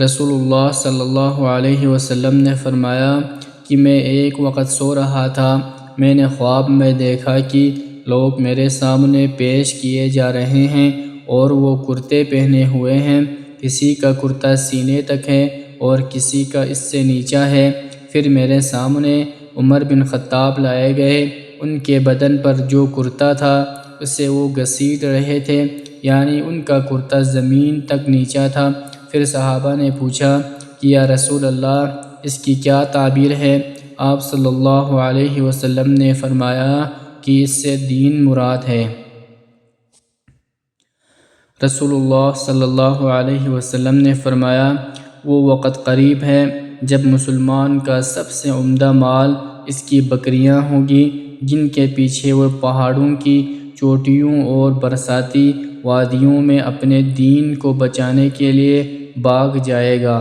رسول اللہ صلی اللہ علیہ وسلم نے فرمایا کہ میں ایک وقت سو رہا تھا، میں نے خواب میں دیکھا کہ لوگ میرے سامنے پیش کیے جا رہے ہیں اور وہ کرتے پہنے ہوئے ہیں، کسی کا کرتا سینے تک ہے اور کسی کا اس سے نیچا ہے۔ پھر میرے سامنے عمر بن خطاب لائے گئے، ان کے بدن پر جو کرتا تھا اسے وہ گھسیٹ رہے تھے، یعنی ان کا کرتا زمین تک نیچا تھا۔ پھر صحابہ نے پوچھا کہ یا رسول اللہ، اس کی کیا تعبیر ہے؟ آپ صلی اللہ علیہ وسلم نے فرمایا کہ اس سے دین مراد ہے۔ رسول اللہ صلی اللہ علیہ وسلم نے فرمایا وہ وقت قریب ہے جب مسلمان کا سب سے عمدہ مال اس کی بکریاں ہوں گی، جن کے پیچھے وہ پہاڑوں کی چوٹیوں اور برساتی وادیوں میں اپنے دین کو بچانے کے لیے بھاگ جائے گا۔